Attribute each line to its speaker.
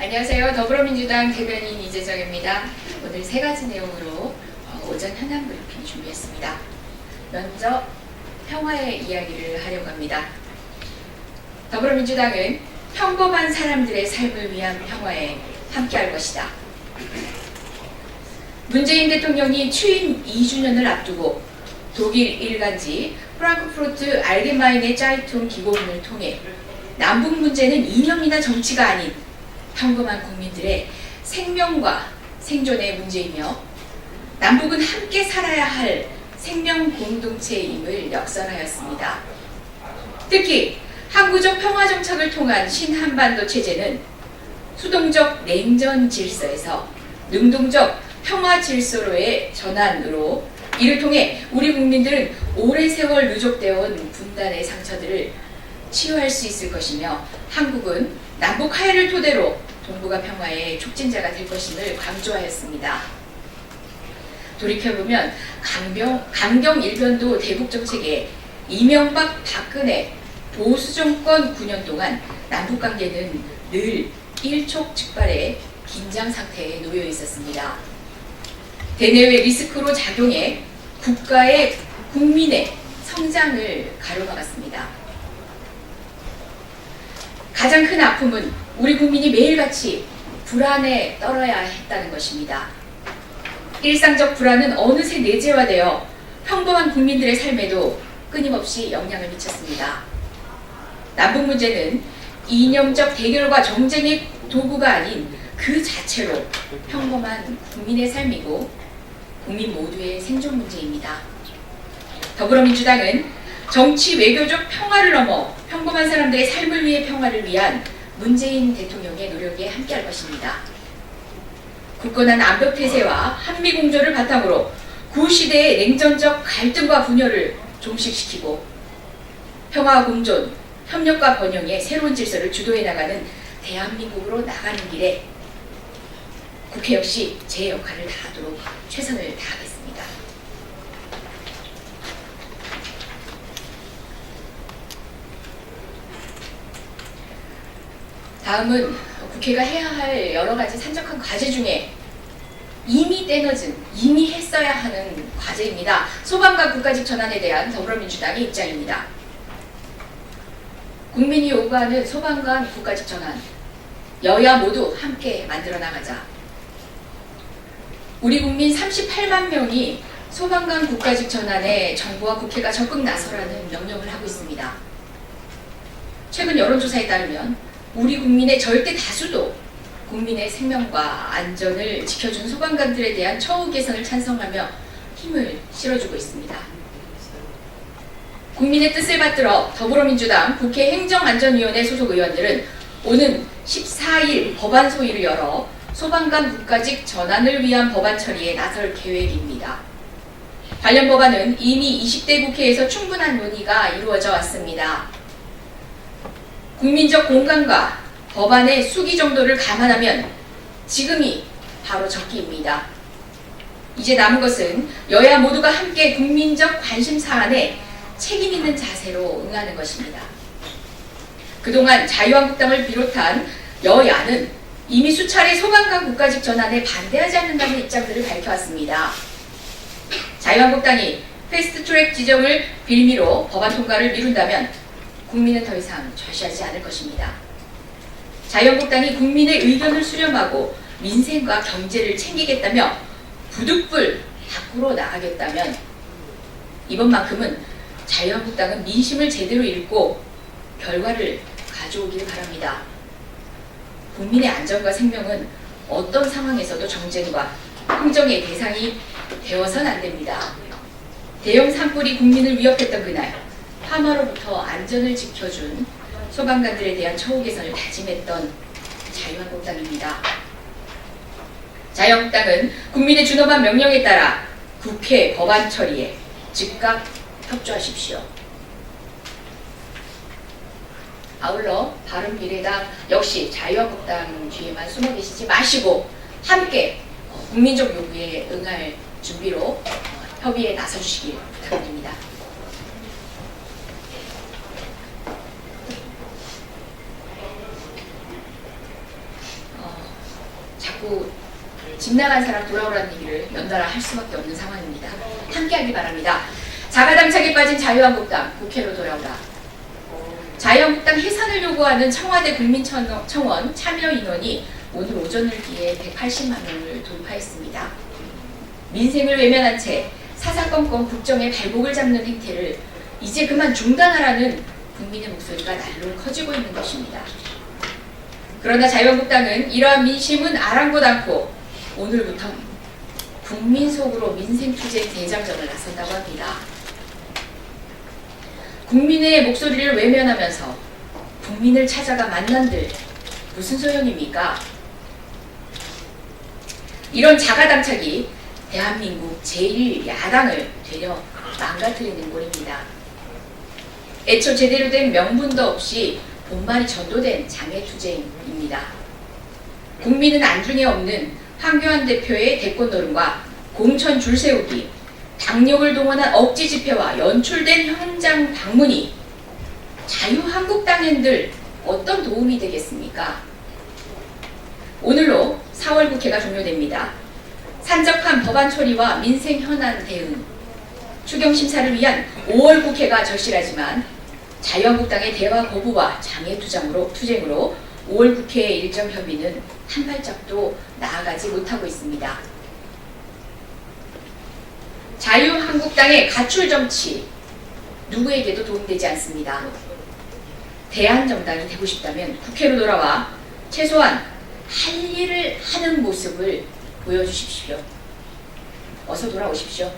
Speaker 1: 안녕하세요. 더불어민주당 대변인 이재정입니다. 오늘 세 가지 내용으로 오전 현안 브리핑 준비했습니다. 먼저 평화의 이야기를 하려고 합니다. 더불어민주당은 평범한 사람들의 삶을 위한 평화에 함께할 것이다. 문재인 대통령이 취임 2주년을 앞두고 독일 일간지 프랑크푸르트 알게마인의 짜이퉁 기고문을 통해 남북 문제는 이념이나 정치가 아닌 평범한 국민들의 생명과 생존의 문제이며 남북은 함께 살아야 할 생명 공동체임을 역설하였습니다. 특히 항구적 평화정착을 통한 신한반도 체제는 수동적 냉전 질서에서 능동적 평화 질서로의 전환으로 이를 통해 우리 국민들은 오랜 세월 누적되어 온 분단의 상처들을 치유할 수 있을 것이며 한국은 남북 화해를 토대로 동북아 평화의 촉진자가 될 것임을 강조하였습니다. 돌이켜보면 강경 일변도 대북정책에 이명박 박근혜 보수정권 9년 동안 남북관계는 늘 일촉즉발의 긴장 상태에 놓여 있었습니다. 대내외 리스크로 작용해 국가의 국민의 성장을 가로막았습니다. 가장 큰 아픔은 우리 국민이 매일같이 불안에 떨어야 했다는 것입니다. 일상적 불안은 어느새 내재화되어 평범한 국민들의 삶에도 끊임없이 영향을 미쳤습니다. 남북 문제는 이념적 대결과 정쟁의 도구가 아닌 그 자체로 평범한 국민의 삶이고 국민 모두의 생존 문제입니다. 더불어민주당은 정치 외교적 평화를 넘어 평범한 사람들의 삶을 위해 평화를 위한 문재인 대통령의 노력에 함께할 것입니다. 굳건한 암벽태세와 한미공조를 바탕으로 구시대의 냉전적 갈등과 분열을 종식시키고 평화 공존, 협력과 번영의 새로운 질서를 주도해 나가는 대한민국으로 나가는 길에 국회 역시 제 역할을 다하도록 최선을 다하겠습니다. 다음은 국회가 해야 할 여러 가지 산적한 과제 중에 이미 떼어진, 이미 했어야 하는 과제입니다. 소방관 국가직 전환에 대한 더불어민주당의 입장입니다. 국민이 요구하는 소방관 국가직 전환, 여야 모두 함께 만들어 나가자. 우리 국민 38만 명이 소방관 국가직 전환에 정부와 국회가 적극 나서라는 명령을 하고 있습니다. 최근 여론조사에 따르면 우리 국민의 절대 다수도 국민의 생명과 안전을 지켜준 소방관들에 대한 처우 개선을 찬성하며 힘을 실어주고 있습니다. 국민의 뜻을 받들어 더불어민주당 국회 행정안전위원회 소속 의원들은 오는 14일 법안 소위를 열어 소방관 국가직 전환을 위한 법안 처리에 나설 계획입니다. 관련 법안은 이미 20대 국회에서 충분한 논의가 이루어져 왔습니다. 국민적 공감과 법안의 수기 정도를 감안하면 지금이 바로 적기입니다. 이제 남은 것은 여야 모두가 함께 국민적 관심 사안에 책임 있는 자세로 응하는 것입니다. 그동안 자유한국당을 비롯한 여야는 이미 수차례 소방관 국가직 전환에 반대하지 않는다는 입장들을 밝혀왔습니다. 자유한국당이 패스트트랙 지정을 빌미로 법안 통과를 미룬다면 국민은 더 이상 절시하지 않을 것입니다. 자유한국당이 국민의 의견을 수렴하고 민생과 경제를 챙기겠다며 부득불 밖으로 나가겠다면 이번만큼은 자유한국당은 민심을 제대로 읽고 결과를 가져오길 바랍니다. 국민의 안전과 생명은 어떤 상황에서도 정쟁과 흥정의 대상이 되어선 안 됩니다. 대형 산불이 국민을 위협했던 그날 하마로부터 안전을 지켜준 소방관들에 대한 처우 개선을 다짐했던 자유한국당입니다. 자유한국당은 국민의 준엄한 명령에 따라 국회 법안 처리에 즉각 협조하십시오. 아울러 바른미래당 역시 자유한국당 뒤에만 숨어 계시지 마시고 함께 국민적 요구에 응할 준비로 협의에 나서주시길 부탁드립니다. 자꾸 집 나간 사람 돌아오라는 얘기를 연달아 할 수밖에 없는 상황입니다. 함께하기 바랍니다. 자가당착에 빠진 자유한국당 국회로 돌아오라. 자유한국당 해산을 요구하는 청와대 국민청원 참여 인원이 오늘 오전을 기해 180만 명을 돌파했습니다. 민생을 외면한 채 사사건건 국정의 발목을 잡는 행태를 이제 그만 중단하라는 국민의 목소리가 날로 커지고 있는 것입니다. 그러나 자유한국당은 이러한 민심은 아랑곳 않고 오늘부터 국민 속으로 민생투쟁 대장정을 나선다고 합니다. 국민의 목소리를 외면하면서 국민을 찾아가 만난들 무슨 소용입니까? 이런 자가당착이 대한민국 제1야당을 되려 망가뜨리는 꼴입니다. 애초 제대로 된 명분도 없이 본말이 전도된 장애투쟁입니다. 국민은 안중에 없는 황교안 대표의 대권 노름과 공천 줄 세우기, 당력을 동원한 억지 집회와 연출된 현장 방문이 자유한국당인들 어떤 도움이 되겠습니까? 오늘로 4월 국회가 종료됩니다. 산적한 법안 처리와 민생 현안 대응, 추경 심사를 위한 5월 국회가 절실하지만 자유한국당의 대화 거부와 장애투쟁으로 5월 국회 일정 협의는 한 발짝도 나아가지 못하고 있습니다. 자유한국당의 가출 정치 누구에게도 도움되지 않습니다. 대한정당이 되고 싶다면 국회로 돌아와 최소한 할 일을 하는 모습을 보여주십시오. 어서 돌아오십시오.